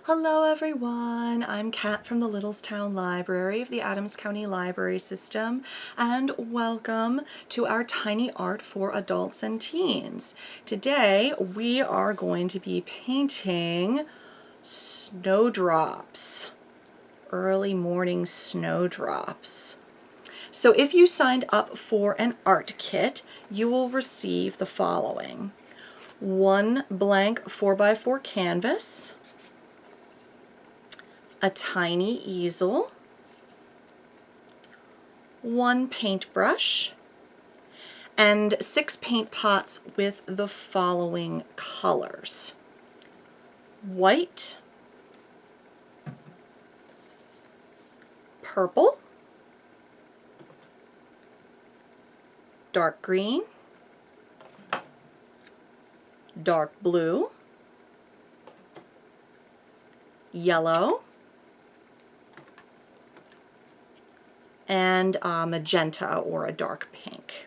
Hello everyone, I'm Kat from the Littlestown Library of the Adams County Library System, and welcome to our tiny art for adults and teens. Today we are going to be painting snowdrops, early morning snowdrops. So if you signed up for an art kit, you will receive the following: one blank 4x4 canvas, a tiny easel, one paintbrush, and 6 paint pots with the following colors: white, purple, dark green, dark blue, yellow, and magenta or a dark pink.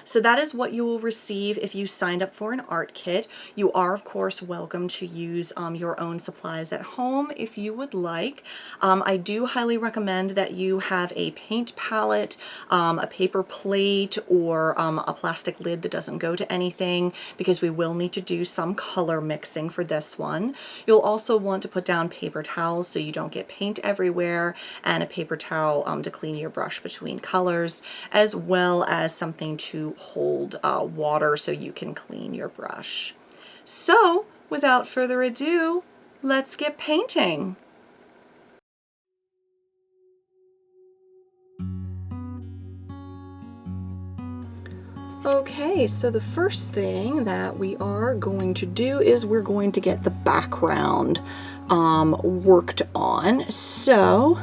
So that is what you will receive if you signed up for an art kit. You are, of course, welcome to use your own supplies at home if you would like. I do highly recommend that you have a paint palette, a paper plate, or a plastic lid that doesn't go to anything, because we will need to do some color mixing for this one. You'll also want to put down paper towels so you don't get paint everywhere, and a paper towel to clean your brush between colors, as well as something to hold water so you can clean your brush. So without further ado, let's get painting. Okay, so the first thing that we are going to do is we're going to get the background worked on. So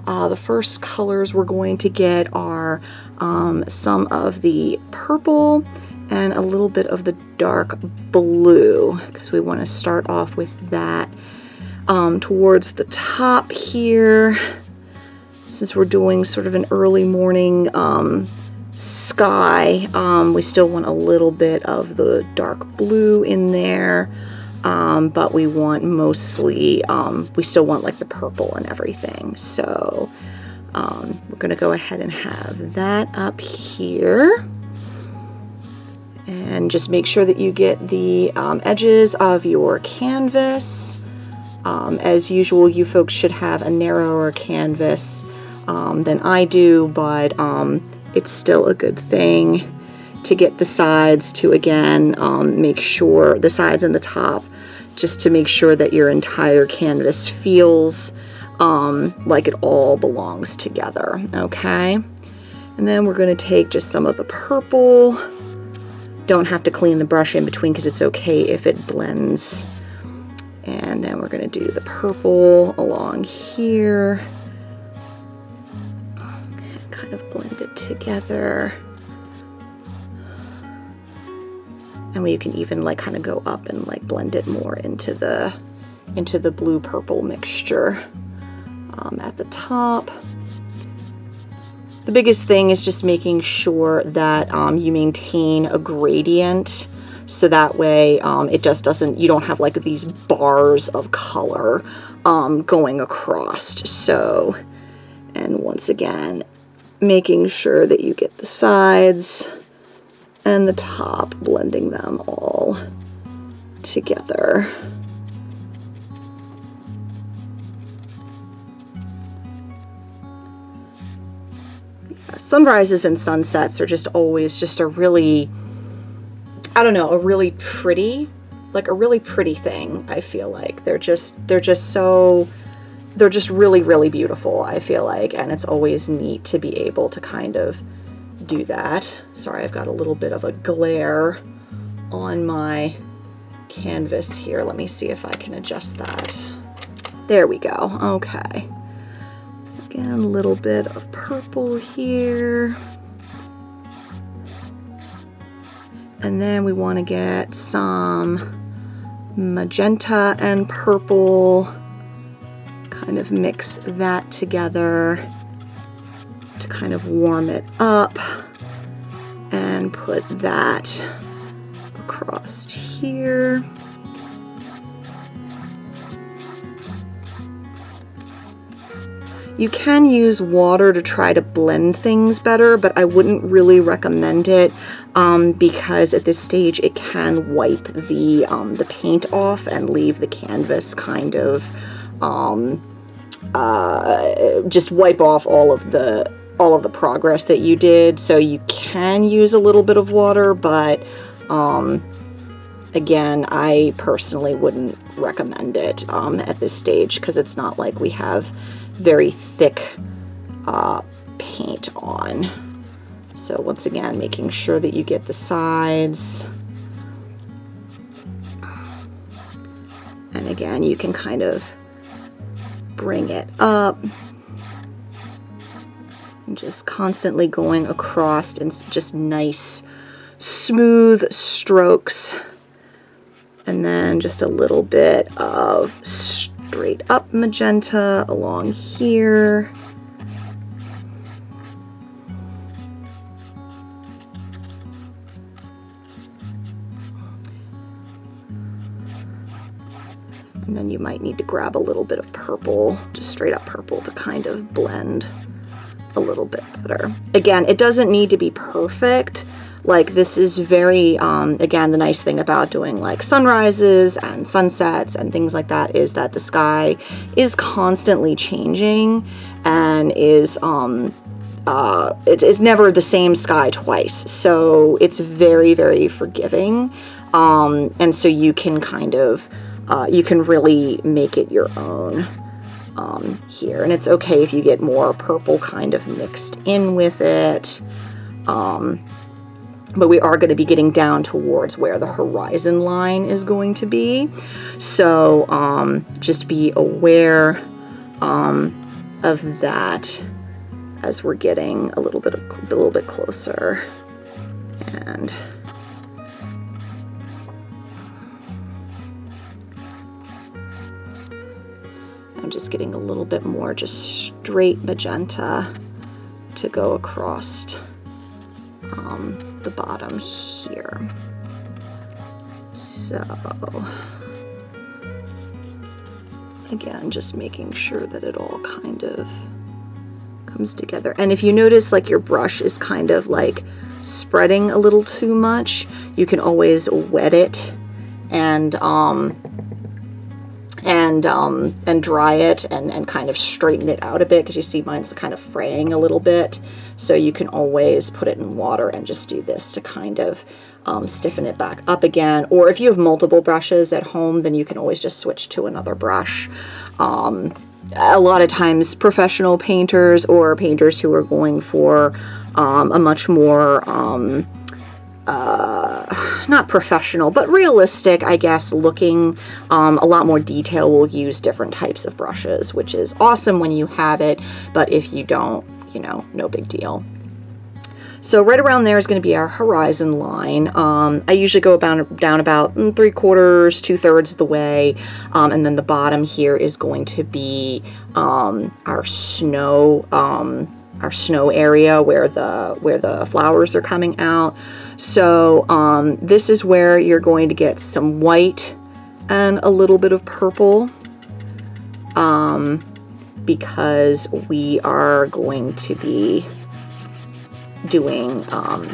the first colors we're going to get are some of the purple and a little bit of the dark blue, because we want to start off with that towards the top here. Since we're doing sort of an early morning sky, we still want a little bit of the dark blue in there, but we want mostly, we still want like the purple and everything. So we're going to go ahead and have that up here. And just make sure that you get the edges of your canvas. As usual, you folks should have a narrower canvas than I do, but it's still a good thing to get the sides to, again, make sure, the sides and the top, just to make sure that your entire canvas feels like it all belongs together, okay? And then we're going to take just some of the purple. Don't have to clean the brush in between because it's okay if it blends. And then we're going to do the purple along here. And kind of blend it together. And you can even like kind of go up and like blend it more into the blue purple mixture at the top. The biggest thing is just making sure that you maintain a gradient, so that way it just doesn't, you don't have like these bars of color going across. So, and once again, making sure that you get the sides and the top, blending them all together. Sunrises and sunsets are just always just a really, I don't know, a really pretty thing. I feel like they're just really, really beautiful, I feel like, and it's always neat to be able to kind of do that. Sorry, I've got a little bit of a glare on my canvas here. Let me see if I can adjust that. There we go. Okay. So again, a little bit of purple here. And then we want to get some magenta and purple. Kind of mix that together to kind of warm it up, and put that across here. You can use water to try to blend things better, but I wouldn't really recommend it because at this stage it can wipe the paint off and leave the canvas kind of just wipe off all of the progress that you did. So you can use a little bit of water, but again, I personally wouldn't recommend it at this stage because it's not like we have very thick paint on. So once again, making sure that you get the sides. And again, you can kind of bring it up and just constantly going across and just nice smooth strokes. And then just a little bit of straight up magenta along here. And then you might need to grab a little bit of purple, just straight up purple, to kind of blend a little bit better. Again, it doesn't need to be perfect. Like, this is very, again, the nice thing about doing like sunrises and sunsets and things like that is that the sky is constantly changing and is, it's never the same sky twice. So it's very, very forgiving. And so you can kind of, you can really make it your own here. And it's okay if you get more purple kind of mixed in with it. But we are going to be getting down towards where the horizon line is going to be. So just be aware of that as we're getting a little bit closer. And I'm just getting a little bit more just straight magenta to go across the bottom here. So again, just making sure that it all kind of comes together. And if you notice like your brush is kind of like spreading a little too much, you can always wet it and dry it and kind of straighten it out a bit, because you see mine's kind of fraying a little bit. So you can always put it in water and just do this to kind of stiffen it back up again. Or if you have multiple brushes at home, then you can always just switch to another brush. A lot of times professional painters or painters who are going for a much more not professional, but realistic, I guess, looking, a lot more detail, will use different types of brushes, which is awesome when you have it, but if you don't, you know, no big deal. So right around there is going to be our horizon line. I usually go down about 3/4, 2/3 of the way, and then the bottom here is going to be our snow area where the flowers are coming out. So this is where you're going to get some white and a little bit of purple, because we are going to be doing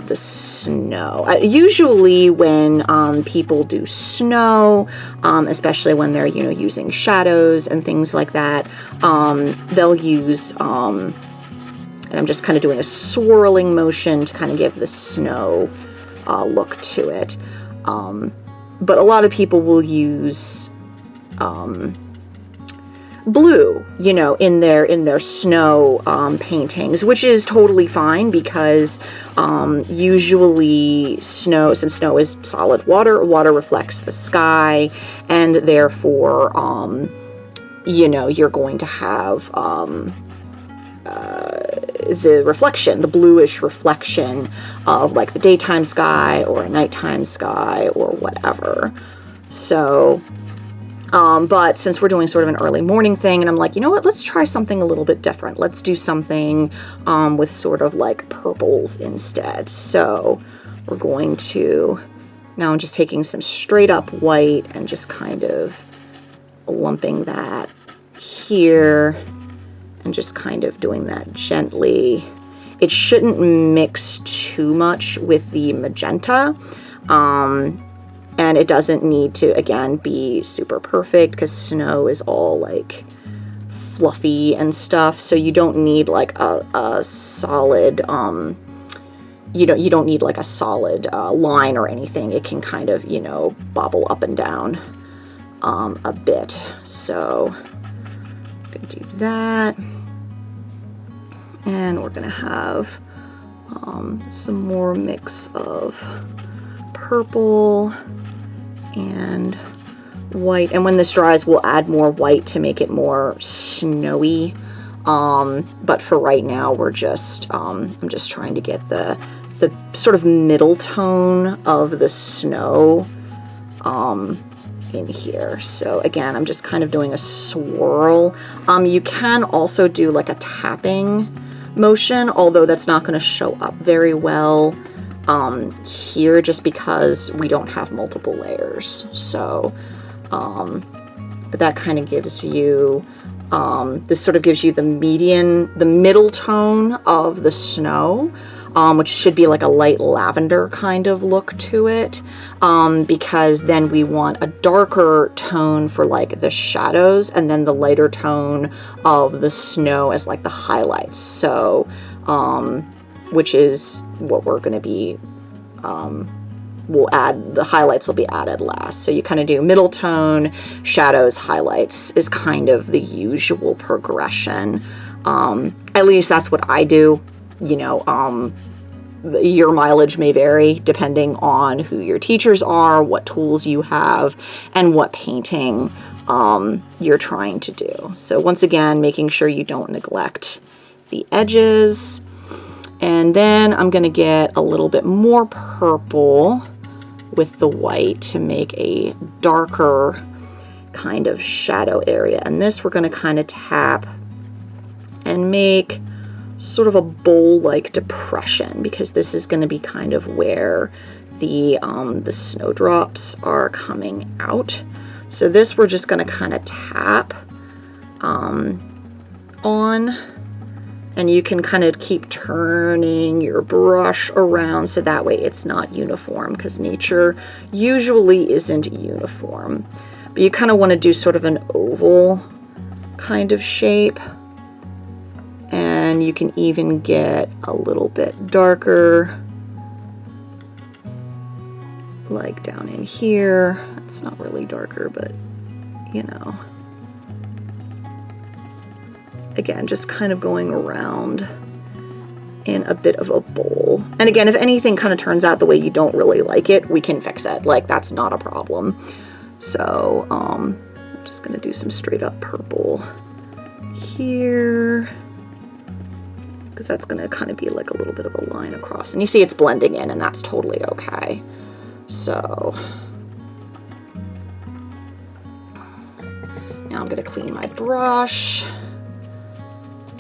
the snow. Usually when people do snow, especially when they're, you know, using shadows and things like that, they'll use and I'm just kind of doing a swirling motion to kind of give the snow look to it. But a lot of people will use blue, you know, in their snow paintings, which is totally fine, because usually snow, since snow is solid water reflects the sky, and therefore you know, you're going to have the reflection, the bluish reflection of like the daytime sky or a nighttime sky or whatever. So but since we're doing sort of an early morning thing, and I'm like, you know what, let's try something a little bit different. Let's do something with sort of like purples instead. So we're going to, now I'm just taking some straight up white and just kind of lumping that here. and just kind of doing that gently. It shouldn't mix too much with the magenta. And it doesn't need to, again, be super perfect because snow is all like fluffy and stuff. So you don't need like a solid, you don't need like a solid line or anything. It can kind of, you know, bobble up and down a bit. So I'm gonna do that. And we're gonna have some more mix of purple and white, and when this dries we'll add more white to make it more snowy, but for right now we're just I'm just trying to get the sort of middle tone of the snow in here. So again, I'm just kind of doing a swirl. You can also do like a tapping motion, although that's not going to show up very well here just because we don't have multiple layers. So but that kind of gives you this sort of gives you the middle tone of the snow, which should be like a light lavender kind of look to it, because then we want a darker tone for like the shadows and then the lighter tone of the snow as like the highlights. So which is what we're going to be, we'll add, the highlights will be added last. So you kind of do middle tone, shadows, highlights is kind of the usual progression. At least that's what I do. You know, your mileage may vary depending on who your teachers are, what tools you have, and what painting you're trying to do. So once again, making sure you don't neglect the edges. And then I'm going to get a little bit more purple with the white to make a darker kind of shadow area. And this we're going to kind of tap and make sort of a bowl-like depression, because this is going to be kind of where the snowdrops are coming out. So this we're just going to kind of tap on, and you can kind of keep turning your brush around so that way it's not uniform, because nature usually isn't uniform. But you kind of want to do sort of an oval kind of shape. And you can even get a little bit darker, like down in here. It's not really darker, but you know. Again, just kind of going around in a bit of a bowl. And again, if anything kind of turns out the way you don't really like it, we can fix it. Like, that's not a problem. So I'm just gonna do some straight up purple here, because that's gonna kind of be like a little bit of a line across. And you see it's blending in, and that's totally okay. So now I'm gonna clean my brush.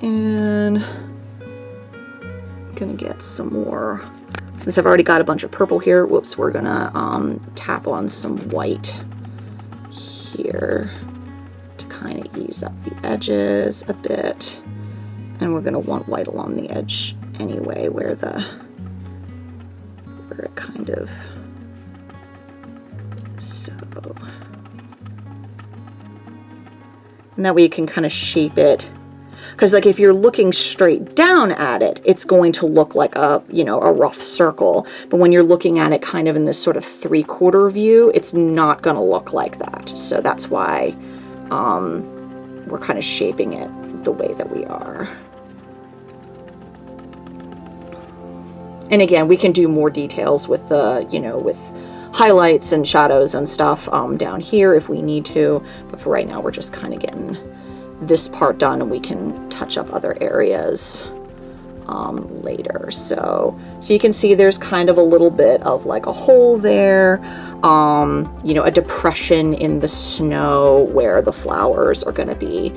And I'm gonna get some more, since I've already got a bunch of purple here, whoops, we're gonna tap on some white here to kind of ease up the edges a bit. And we're gonna want white along the edge anyway, where it kind of, so. And that way you can kind of shape it. Because like if you're looking straight down at it, it's going to look like a, you know, a rough circle. But when you're looking at it kind of in this sort of 3/4 view, it's not going to look like that. So that's why we're kind of shaping it the way that we are. And again, we can do more details with the, you know, with highlights and shadows and stuff down here if we need to. But for right now, we're just kind of getting this part done, and we can touch up other areas later. So you can see there's kind of a little bit of like a hole there, you know, a depression in the snow where the flowers are going to be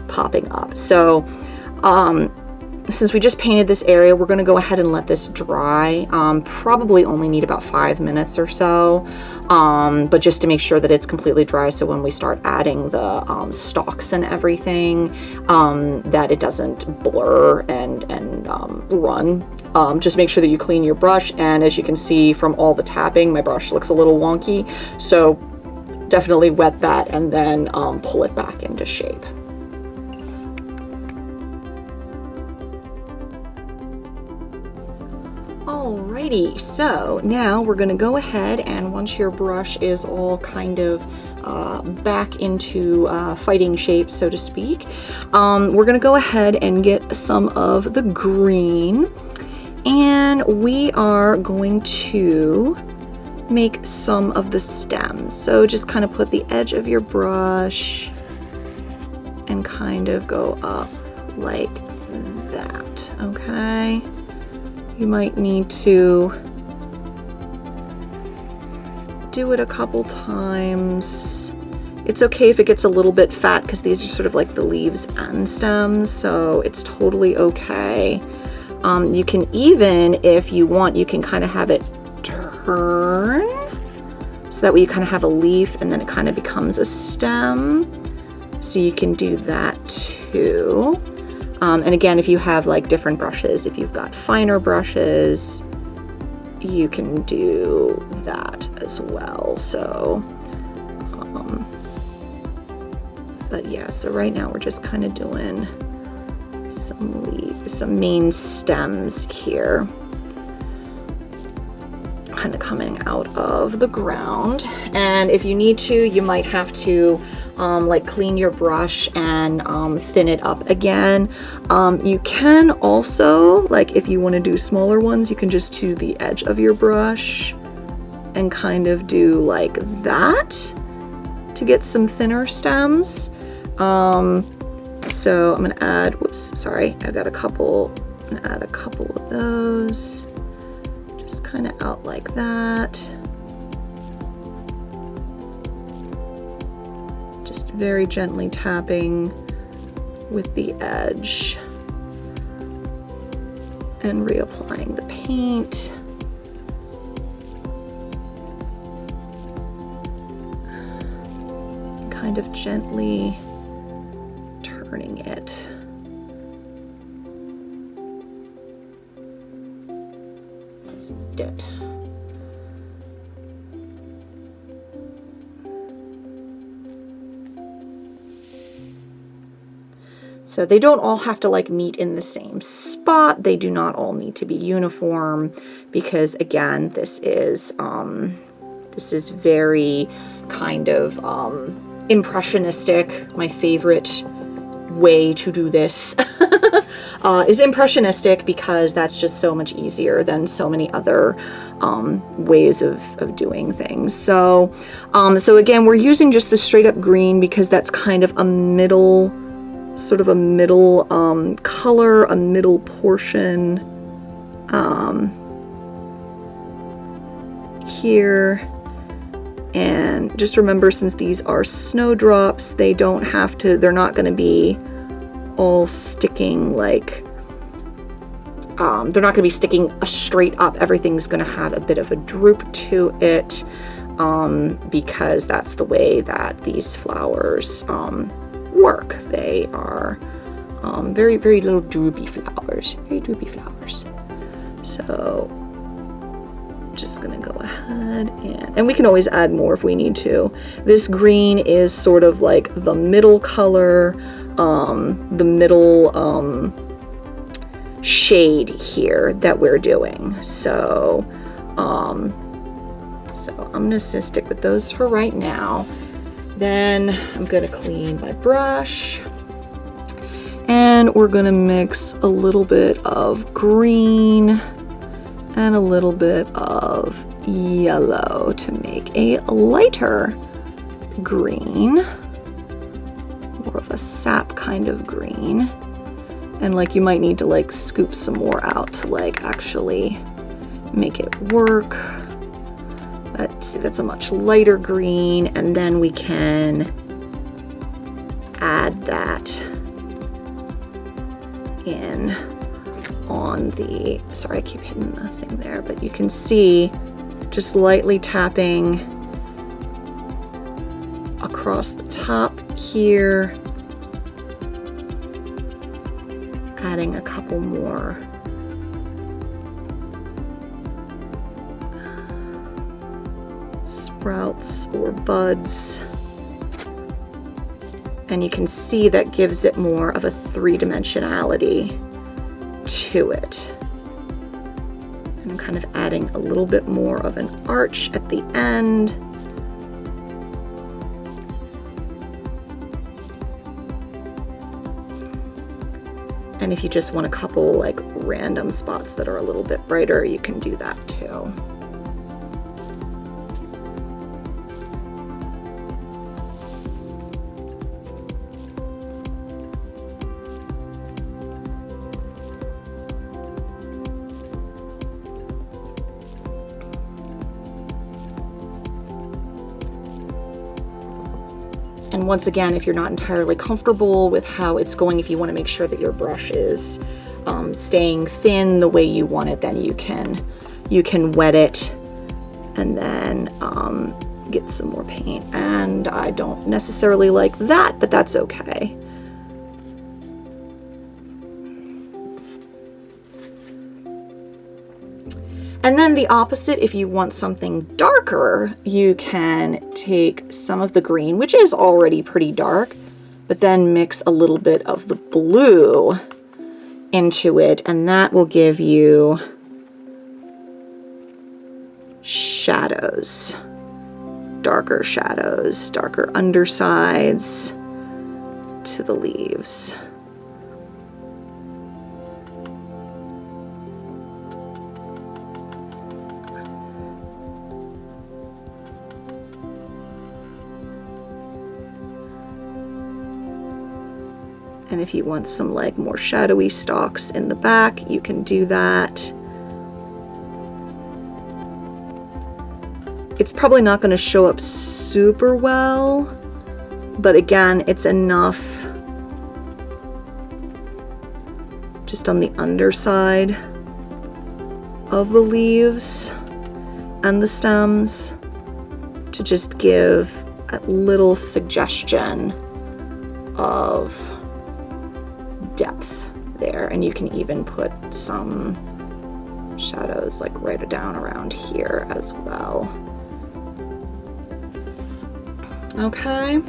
popping up. So since we just painted this area, we're gonna go ahead and let this dry. Probably only need about 5 minutes or so, but just to make sure that it's completely dry, so when we start adding the stalks and everything, that it doesn't blur and run. Just make sure that you clean your brush, and as you can see from all the tapping, my brush looks a little wonky, so definitely wet that and then pull it back into shape. Alrighty, so now we're gonna go ahead, and once your brush is all kind of back into fighting shape, so to speak, we're gonna go ahead and get some of the green, and we are going to make some of the stems. So just kind of put the edge of your brush and kind of go up like that, okay? You might need to do it a couple times. It's okay if it gets a little bit fat because these are sort of like the leaves and stems, so it's totally okay. You can even, if you want, you can kind of have it turn, so that way you kind of have a leaf and then it kind of becomes a stem. So you can do that too. And again, if you have like different brushes, if you've got finer brushes, you can do that as well. So, but yeah, so right now we're just kind of doing some main stems here, kind of coming out of the ground. And if you need to, you might have to like clean your brush and thin it up again. You can also, like if you want to do smaller ones, you can just to the edge of your brush and kind of do like that to get some thinner stems. So I'm gonna add, whoops, sorry, I've got a couple, I'm gonna add a couple of those, just kind of out like that. Just very gently tapping with the edge and reapplying the paint. Kind of gently turning it. Let's knead it. So they don't all have to like meet in the same spot. They do not all need to be uniform because again, this is very kind of impressionistic. My favorite way to do this is impressionistic because that's just so much easier than so many other ways of doing things. So again, we're using just the straight up green because that's kind of a middle, sort of a middle color, a middle portion here. And just remember, since these are snowdrops, they don't have to, they're not going to be all sticking like, they're not going to be sticking straight up. Everything's going to have a bit of a droop to it because that's the way that these flowers work. They are very, very little droopy flowers, very droopy flowers. So just gonna go ahead and we can always add more if we need to. This green is sort of like the middle color, the middle shade here that we're doing. So so I'm just gonna stick with those for right now. Then I'm gonna clean my brush and we're gonna mix a little bit of green and a little bit of yellow to make a lighter green, more of a sap kind of green. And like you might need to like scoop some more out to like actually make it work. But see, that's a much lighter green, and then we can add that in on the, sorry, I keep hitting the thing there, but you can see just lightly tapping across the top here, adding a couple more sprouts or buds. And you can see that gives it more of a three-dimensionality to it. And I'm kind of adding a little bit more of an arch at the end. And if you just want a couple like random spots that are a little bit brighter, you can do that too. And once again, if you're not entirely comfortable with how it's going, if you want to make sure that your brush is staying thin the way you want it, then you can wet it and then get some more paint. And I don't necessarily like that, but that's okay. And then the opposite, if you want something darker, you can take some of the green, which is already pretty dark, but then mix a little bit of the blue into it, and that will give you shadows, darker undersides to the leaves. And if you want some like more shadowy stalks in the back, you can do that. It's probably not going to show up super well, but again, it's enough just on the underside of the leaves and the stems to just give a little suggestion of depth there. And you can even put some shadows like right down around here as well. Okay.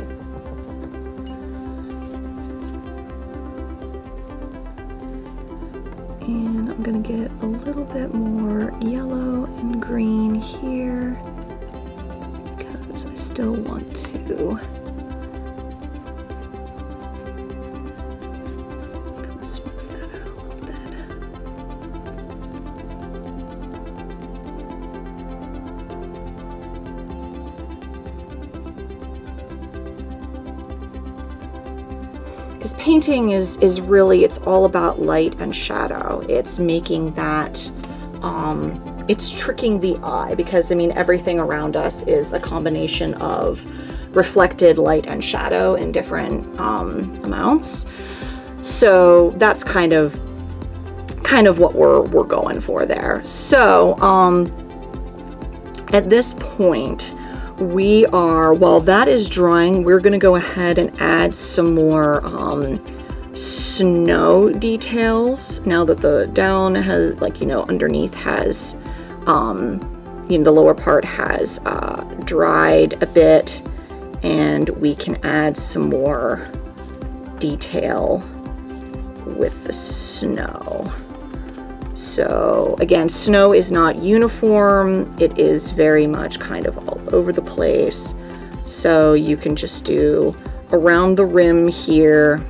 And I'm gonna get a little bit more yellow and green here because I still want to because painting is really, it's all about light and shadow. It's making that, it's tricking the eye, because I mean, everything around us is a combination of reflected light and shadow in different amounts. So that's kind of what we're going for there. So at this point, we are, while that is drying, we're going to go ahead and add some more snow details. Now that the down has, like, you know, underneath has, you know, the lower part has dried a bit, and we can add some more detail with the snow. So again, snow is not uniform. It is very much kind of all over the place. So you can just do around the rim here.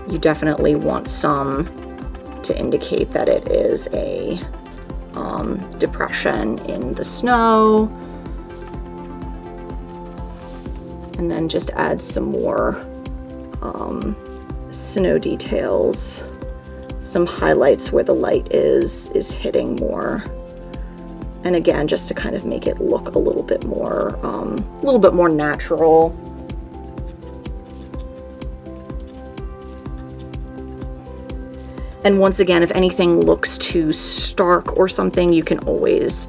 You definitely want some to indicate that it is a depression in the snow. And then just add some more snow details. Some highlights where the light is hitting more, and again, just to kind of make it look a little bit more natural. And once again, if anything looks too stark or something, you can always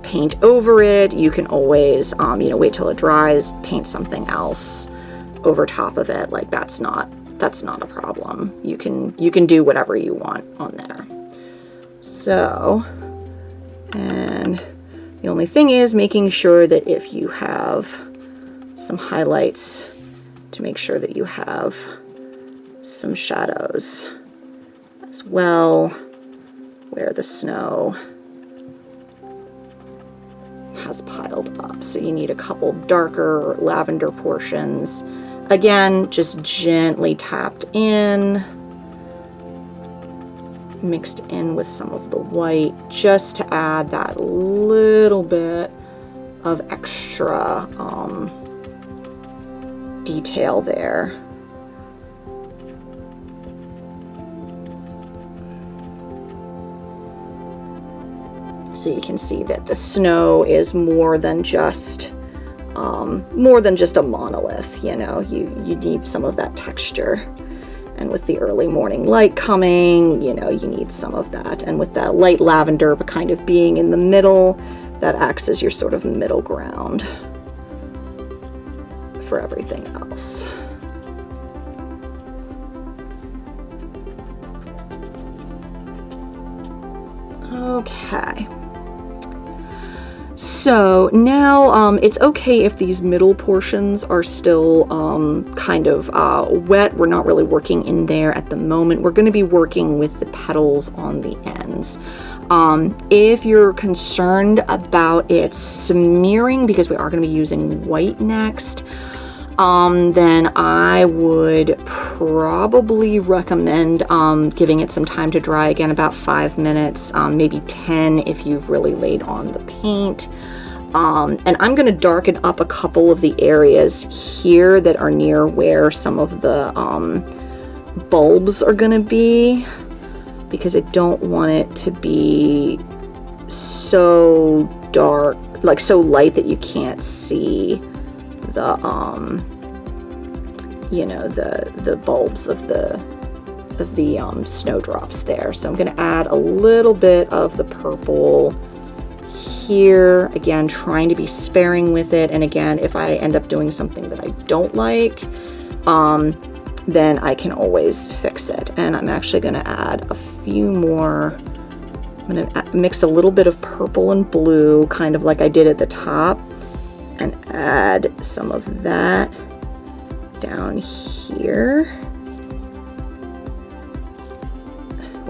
paint over it. You can always, you know, wait till it dries, paint something else over top of it. Like that's not a problem. You can do whatever you want on there. So, and the only thing is making sure that if you have some highlights, to make sure that you have some shadows as well where the snow has piled up. So you need a couple darker lavender portions. Again, just gently tapped in, mixed in with some of the white, just to add that little bit of extra detail there. So you can see that the snow is more than just a monolith, you know, you need some of that texture. And with the early morning light coming, you know, you need some of that. And with that light lavender, but kind of being in the middle, that acts as your sort of middle ground for everything else. Okay. So now it's okay if these middle portions are still kind of wet. We're not really working in there at the moment. We're going to be working with the petals on the ends. If you're concerned about it smearing, because we are going to be using white next, then I would probably recommend giving it some time to dry. Again, about 5 minutes, maybe 10 if you've really laid on the paint. And I'm going to darken up a couple of the areas here that are near where some of the bulbs are going to be, because I don't want it to be so dark, like so light that you can't see the you know, the bulbs of the snowdrops there. So I'm going to add a little bit of the purple here, again trying to be sparing with it. And again, if I end up doing something that I don't like, then I can always fix it. And I'm actually going to add a few more. I'm going to mix a little bit of purple and blue, kind of like I did at the top, and add some of that down here,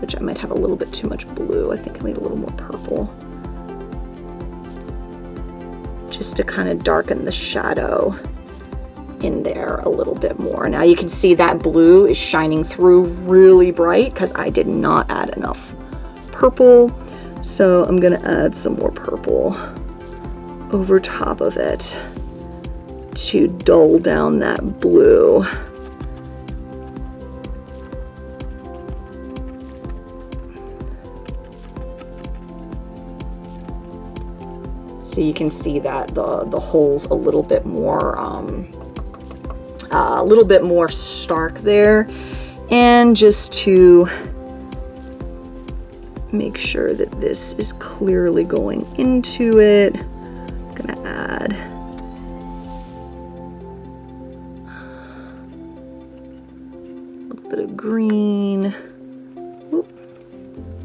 which I might have a little bit too much blue. I think I need a little more purple, just to kind of darken the shadow in there a little bit more. Now you can see that blue is shining through really bright because I did not add enough purple. So I'm going to add some more purple over top of it to dull down that blue. So you can see that the hole's a little bit more stark there. And just to make sure that this is clearly going into it, I'm gonna add a little bit of green. Whoop.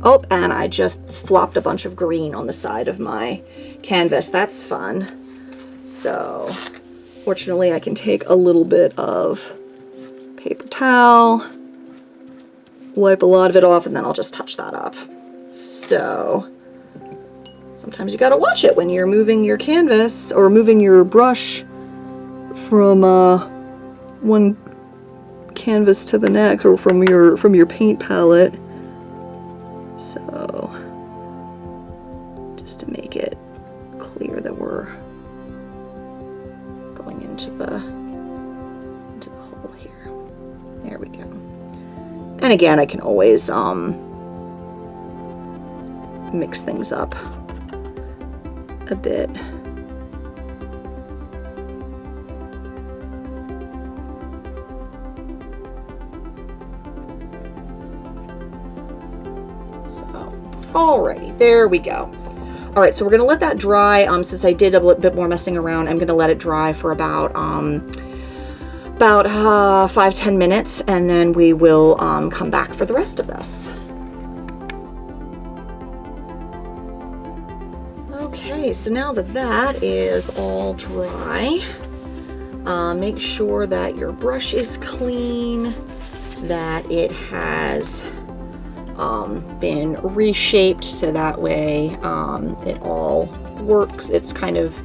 Oh, and I just flopped a bunch of green on the side of my canvas. That's fun. So fortunately I can take a little bit of paper towel, wipe a lot of it off, and then I'll just touch that up. So sometimes you gotta watch it when you're moving your canvas or moving your brush from one canvas to the next, or from your paint palette. So just to make it clear that we're going into the hole here. There we go. And again, I can always mix things up a bit. Alrighty, there we go. All right, so we're gonna let that dry. Since I did a little bit more messing around, I'm gonna let it dry for about 5-10 minutes, and then we will come back for the rest of this. Okay, so now that that is all dry, make sure that your brush is clean, that it has been reshaped so that way it all works. It's kind of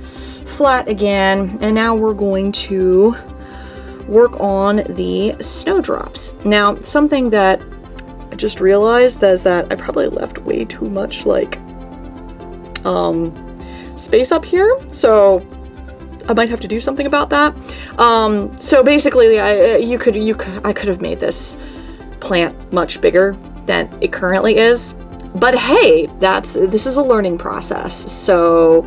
flat again. And now we're going to work on the snowdrops. Now, something that I just realized is that I probably left way too much like space up here, so I might have to do something about that. So basically, I could have made this plant much bigger than it currently is, but hey, this is a learning process. So,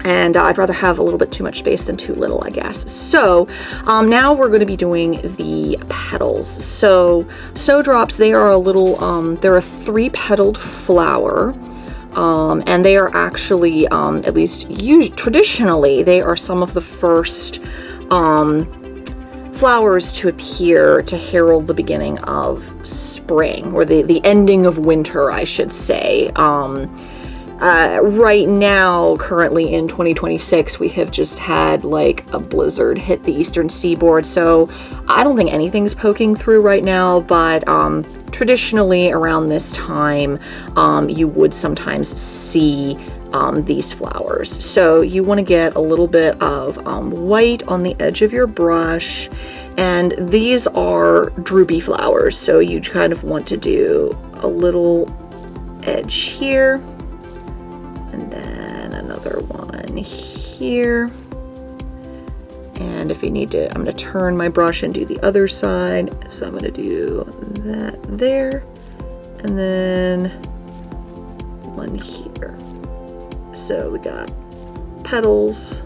and I'd rather have a little bit too much space than too little, I guess. So now we're going to be doing the petals. So snowdrops, they are they're a 3-petaled flower. And they are actually, at least traditionally, they are some of the first flowers to appear to herald the beginning of spring, or the ending of winter, I should say. Right now, currently in 2026, we have just had like a blizzard hit the eastern seaboard, so I don't think anything's poking through right now, but traditionally around this time, you would sometimes see these flowers. So you want to get a little bit of white on the edge of your brush, and these are droopy flowers, so you kind of want to do a little edge here, and then another one here. And if you need to, I'm going to turn my brush and do the other side. So I'm going to do that there, and then one here. So we got petals,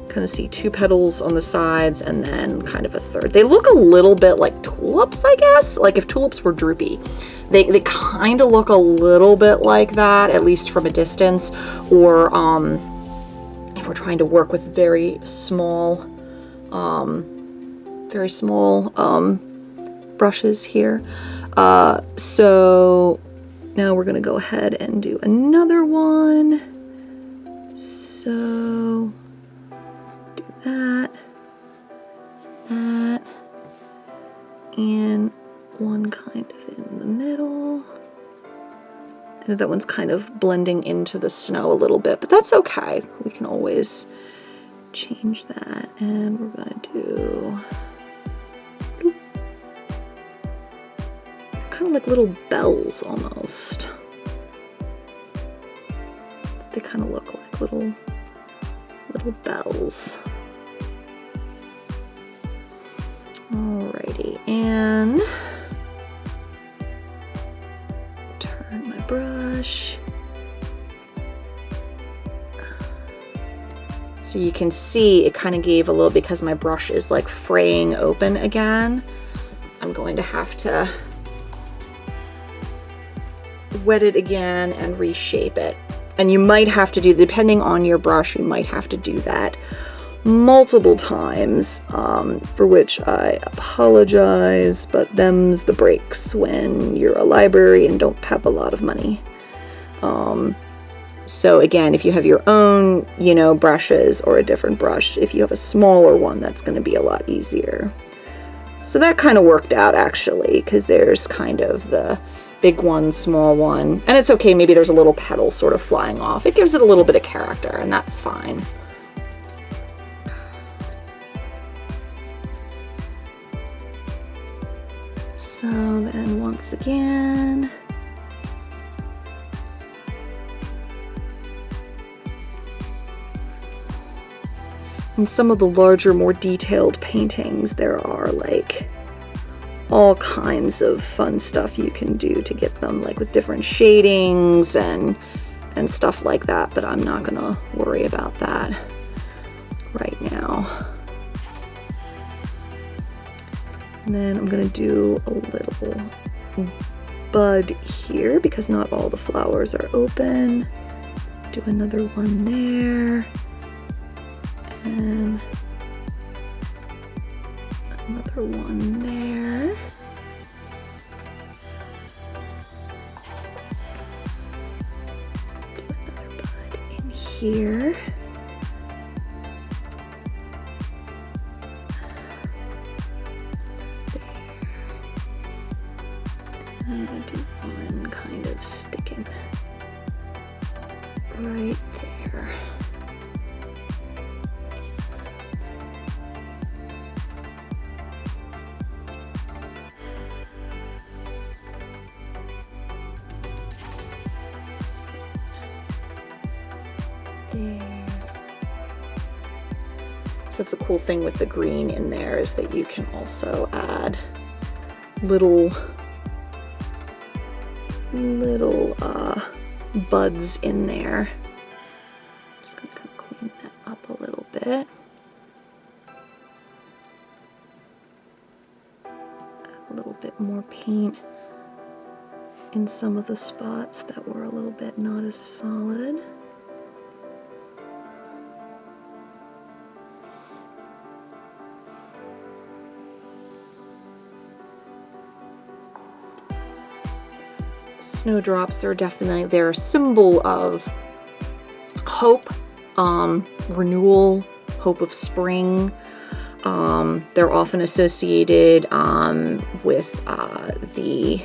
kind of see 2 petals on the sides, and then kind of a third. They look a little bit like tulips, I guess. Like if tulips were droopy, they kind of look a little bit like that, at least from a distance. Or if we're trying to work with very small brushes here. So now we're gonna go ahead and do another one. So do that, and one kind of in the middle. I know that one's kind of blending into the snow a little bit, but that's okay. We can always change that. And we're gonna do kind of like little bells almost. So they kind of look like little bells. Alrighty, and turn my brush. So you can see it kind of gave a little, because my brush is like fraying open again. I'm going to have to wet it again and reshape it. And you might have to do, depending on your brush, you might have to do that multiple times, for which I apologize, but them's the breaks when you're a library and don't have a lot of money. So again, if you have your own, brushes, or a different brush, if you have a smaller one, that's going to be a lot easier. So that kind of worked out, actually, because there's kind of the big one, small one, and it's okay. Maybe there's a little petal sort of flying off. It gives it a little bit of character, and that's fine. So then once again, in some of the larger, more detailed paintings, there are like all kinds of fun stuff you can do to get them, like with different shadings and stuff like that, but I'm not gonna worry about that right now. And then I'm gonna do a little bud here because not all the flowers are open. Do another one there. And another one there. Do another bud in here. I'm gonna do one kind of sticking right there. There. So that's the cool thing with the green in there, is that you can also add little buds in there. Just gonna kind of clean that up a little bit. Add a little bit more paint in some of the spots that were a little bit not as solid. Snowdrops are definitely, they're a symbol of hope, renewal, hope of spring. They're often associated with the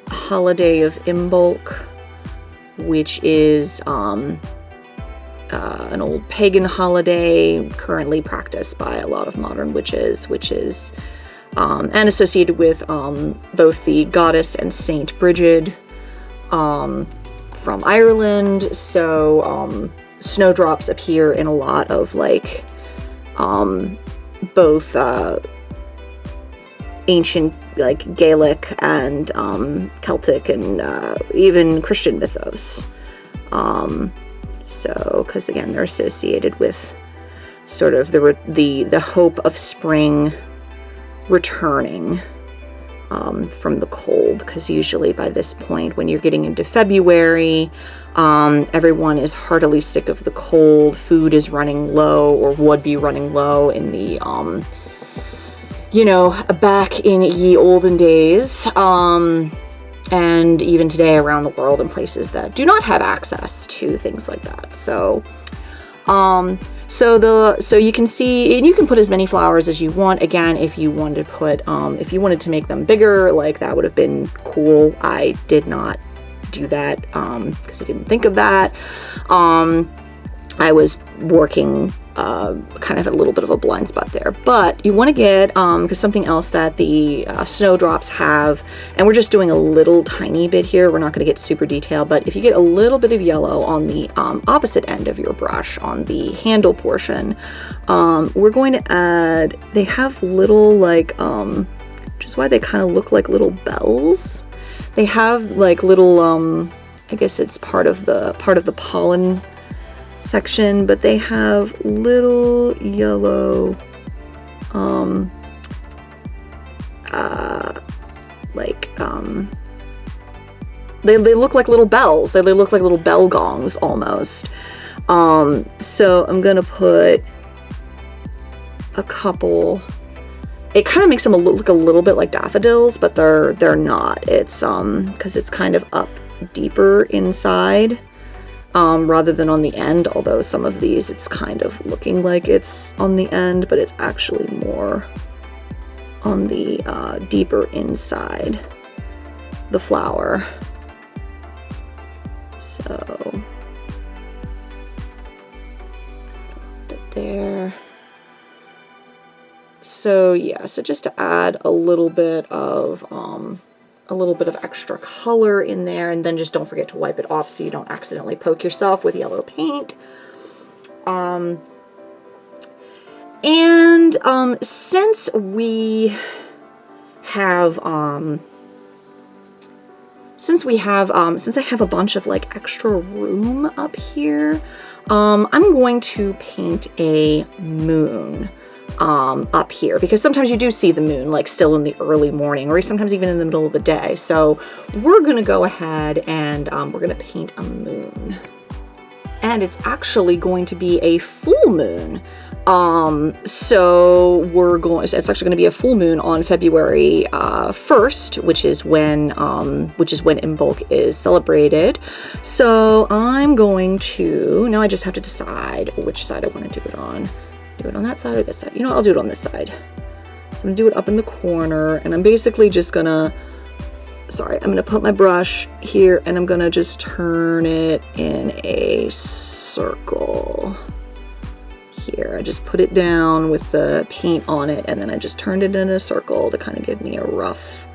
holiday of Imbolc, which is an old pagan holiday currently practiced by a lot of modern witches, which is and associated with both the goddess and Saint Bridget from Ireland. So snowdrops appear in a lot of like both ancient like Gaelic and Celtic and even Christian mythos. So because again they're associated with sort of the hope of spring returning from the cold, because usually by this point when you're getting into February, everyone is heartily sick of the cold. Food is running low, or would be running low in the you know, back in ye olden days, and even today around the world in places that do not have access to things like that. So so you can see, and you can put as many flowers as you want. Again, if you wanted to put, if you wanted to make them bigger, like that would have been cool. I did not do that because I didn't think of that. I was working kind of at a little bit of a blind spot there, but you want to get, because something else that the snowdrops have, and we're just doing a little tiny bit here, we're not going to get super detailed, but if you get a little bit of yellow on the opposite end of your brush, on the handle portion, we're going to add, they have little like, which is why they kind of look like little bells. They have like little, I guess it's part of the pollen section, but they have little yellow they look like little bells. They look like little bell gongs almost. So I'm gonna put a couple. It kind of makes them look a little bit like daffodils, but they're not. It's because it's kind of up deeper inside. Rather than on the end, although some of these it's kind of looking like it's on the end, but it's actually more on the deeper inside the flower. So bit there. So yeah, so just to add a little bit of extra color in there, and then just don't forget to wipe it off so you don't accidentally poke yourself with yellow paint. Since we have since I have a bunch of like extra room up here, I'm going to paint a moon up here, because sometimes you do see the moon like still in the early morning or sometimes even in the middle of the day. So we're gonna go ahead and we're gonna paint a moon. And it's actually going to be a full moon. So it's actually going to be a full moon on February 1st, which is when Imbolc is celebrated. So I'm going to, now I just have to decide which side I want to do it on. Do it on that side or this side? You know, I'll do it on this side. So I'm gonna do it up in the corner, and I'm basically just gonna, I'm gonna put my brush here and I'm gonna just turn it in a circle. Here, I just put it down with the paint on it, and then I just turned it in a circle to kind of give me a rough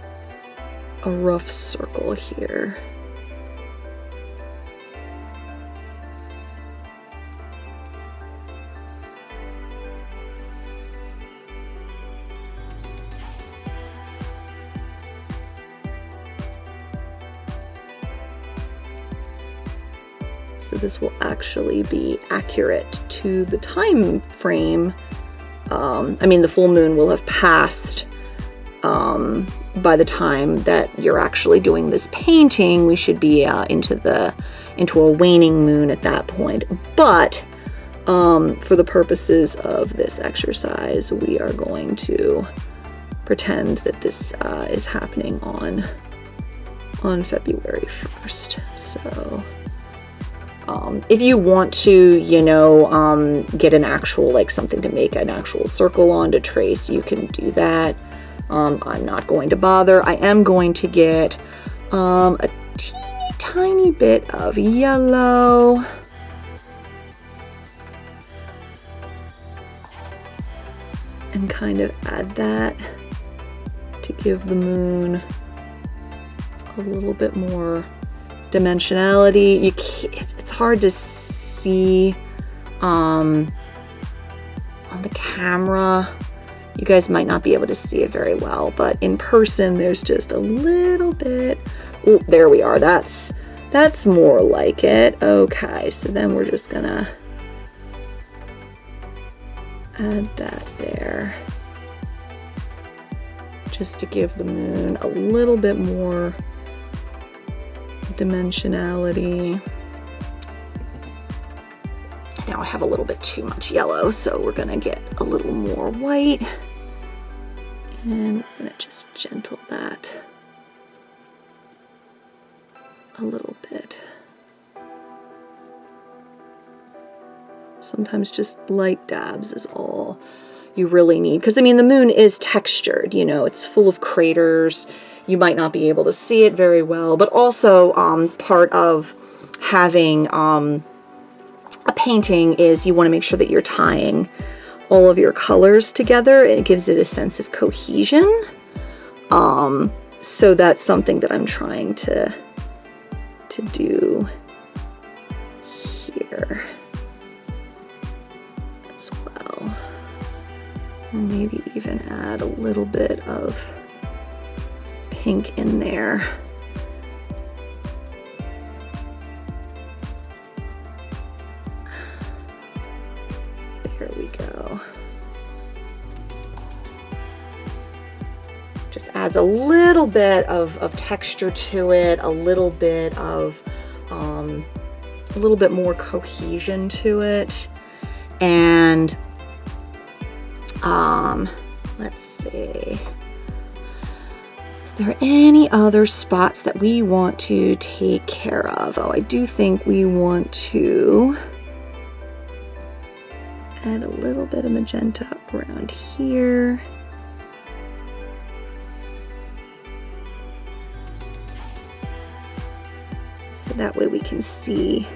circle here. So this will actually be accurate to the time frame. I mean, the full moon will have passed by the time that you're actually doing this painting. We should be into a waning moon at that point. But for the purposes of this exercise, we are going to pretend that this is happening on February 1st. So. If you want to, you know, get an actual, like something to make an actual circle on to trace, you can do that. I'm not going to bother. I am going to get a teeny tiny bit of yellow. And kind of add that to give the moon a little bit more dimensionality. It's hard to see on the camera. You guys might not be able to see it very well, but in person there's just a little bit. Oh, there we are. That's more like it. Okay, so then we're just gonna add that there just to give the moon a little bit more dimensionality. Now I have a little bit too much yellow, so we're gonna get a little more white, and we're gonna just gentle that a little bit. Sometimes just light dabs is all you really need, because I mean the moon is textured, you know, it's full of craters. You might not be able to see it very well, but also part of having a painting is you want to make sure that you're tying all of your colors together. It gives it a sense of cohesion. So that's something that I'm trying to do here as well. And maybe even add a little bit of pink in there. There we go. Just adds a little bit of texture to it, a little bit more cohesion to it. And let's see. Is there any other spots that we want to take care of? Oh, I do think we want to add a little bit of magenta around here. So that way we can see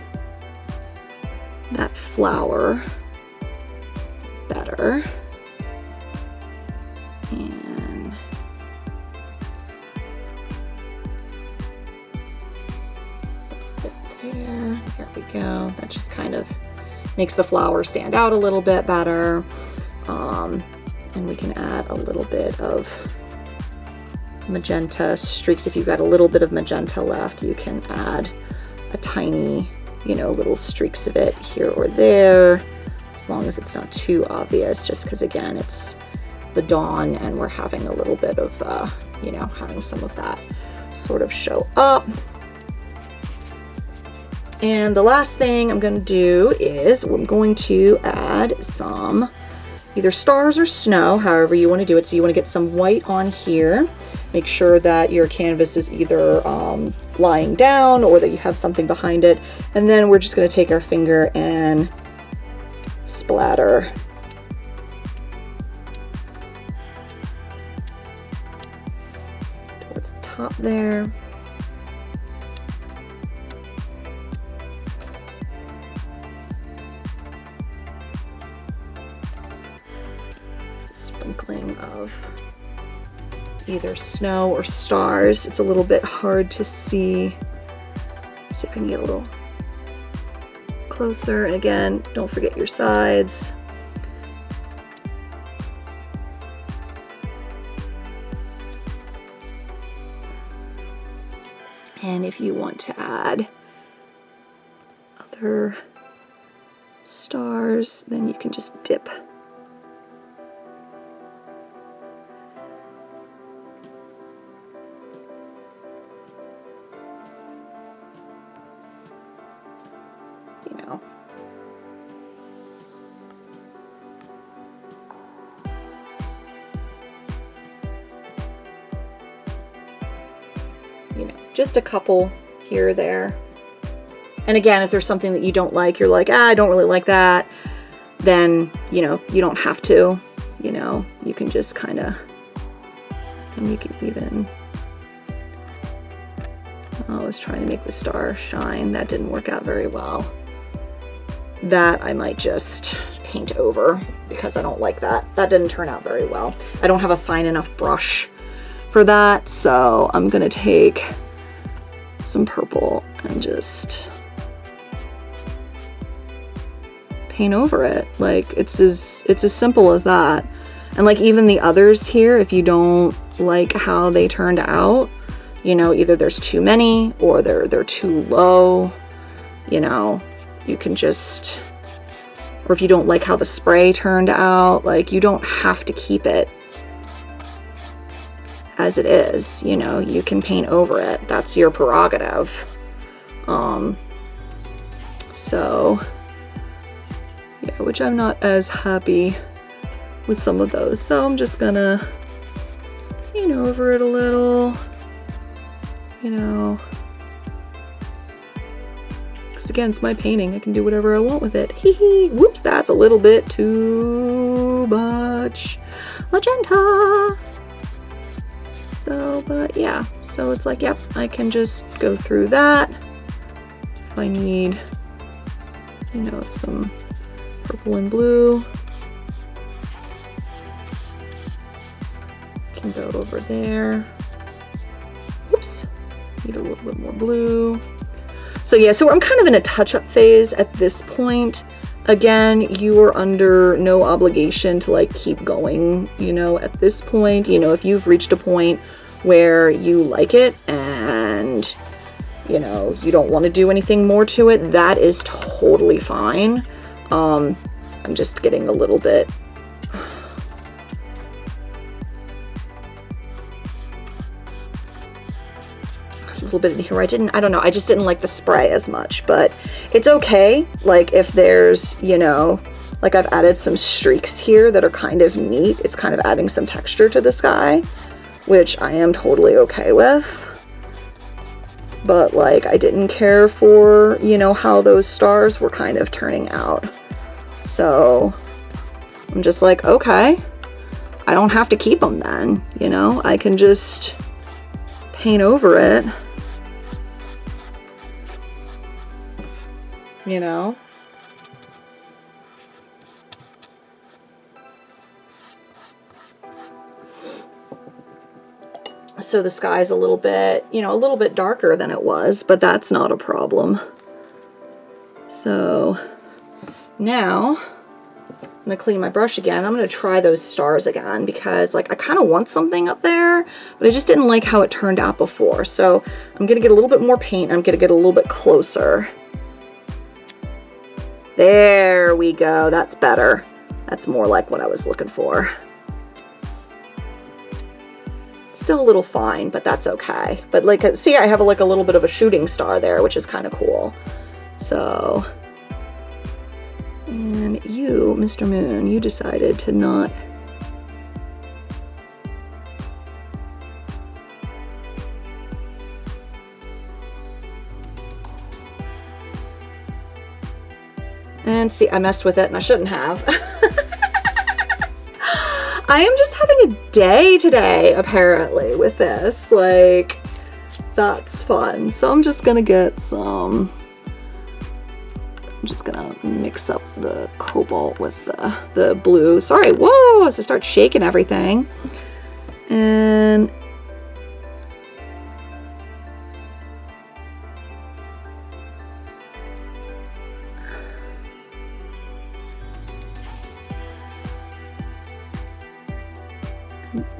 that flower better. And there we go. That just kind of makes the flower stand out a little bit better. And we can add a little bit of magenta streaks. If you've got a little bit of magenta left, you can add a tiny, you know, little streaks of it here or there. as long as it's not too obvious, just because again, it's the dawn and we're having a little bit of, you know, having some of that sort of show up. And the last thing I'm going to do is I'm going to add some either stars or snow, however you want to do it. So you want to get some white on here. Make sure that your canvas is either lying down or that you have something behind it. And then we're just going to take our finger and splatter towards the top there. Sprinkling of either snow or stars. It's a little bit hard to see. See if I can get a little closer. And again, don't forget your sides. And if you want to add other stars, then you can just dip. Just a couple here or there. And again, if there's something that you don't like, you're like, I don't really like that, then, you know, you don't have to, you know, you can just kind of, and you can even, I was trying to make the star shine. That didn't work out very well. That I might just paint over because I don't like that. That didn't turn out very well. I don't have a fine enough brush for that, so I'm gonna take some purple and just paint over it. Like it's as simple as that. And like even the others here, if you don't like how they turned out, you know, either there's too many or they're too low, you know, you can just, or if you don't like how the spray turned out, like you don't have to keep it as it is, you know, you can paint over it. That's your prerogative. So yeah, which I'm not as happy with some of those. So I'm just gonna paint over it a little, you know, because again, it's my painting. I can do whatever I want with it. Hee hee. Whoops, that's a little bit too much magenta. So, but yeah, so it's like, yep, I can just go through that. If I need, you know, some purple and blue, can go over there. Oops, need a little bit more blue. So yeah, so I'm kind of in a touch-up phase at this point. Again, you are under no obligation to like keep going, you know, at this point. You know, if you've reached a point where you like it and, you know, you don't want to do anything more to it, that is totally fine. I'm just getting a little bit in here. I don't know, I just didn't like the spray as much, but it's okay. Like if there's, you know, like I've added some streaks here that are kind of neat. It's kind of adding some texture to the sky, which I am totally okay with. But like I didn't care for, you know, how those stars were kind of turning out. So I'm just like, okay, I don't have to keep them then, you know, I can just paint over it, you know. So the sky's a little bit, you know, a little bit darker than it was, but that's not a problem. So now I'm gonna clean my brush again. I'm gonna try those stars again because like I kind of want something up there, but I just didn't like how it turned out before. So I'm gonna get a little bit more paint. I'm gonna get a little bit closer. There we go. That's better. That's more like what I was looking for. Still a little fine, but that's okay. But like, see, I have like a little bit of a shooting star there, which is kind of cool. So, and you, Mr. Moon, you decided to not. And see, I messed with it and I shouldn't have. I am just having a day today, apparently, with this. Like, that's fun. So I'm just gonna get some, I'm just gonna mix up the cobalt with the blue. Sorry, whoa, so start shaking everything. And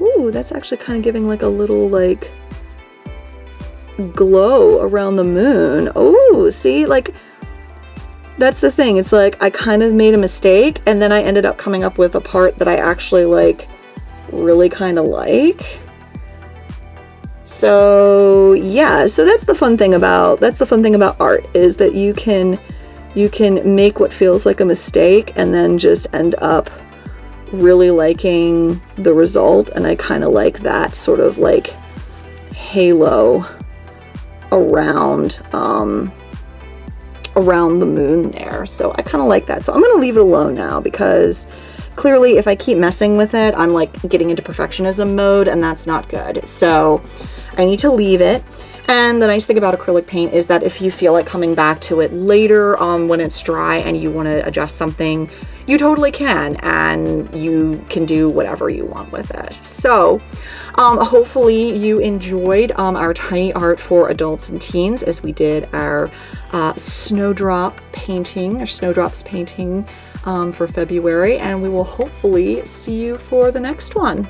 ooh, that's actually kind of giving like a little like glow around the moon. Oh, see, like that's the thing. It's like I kind of made a mistake and then I ended up coming up with a part that I actually like really kind of like. So yeah, so that's the fun thing about art, is that you can make what feels like a mistake and then just end up really liking the result. And I kind of like that sort of like halo around around the moon there. So I kind of like that. So I'm going to leave it alone now, because clearly if I keep messing with it, I'm like getting into perfectionism mode, and that's not good. So I need to leave it. And the nice thing about acrylic paint is that if you feel like coming back to it later when it's dry and you want to adjust something, you totally can, and you can do whatever you want with it. So hopefully you enjoyed our tiny art for adults and teens, as we did our snowdrop painting, or snowdrops painting for February, and we will hopefully see you for the next one.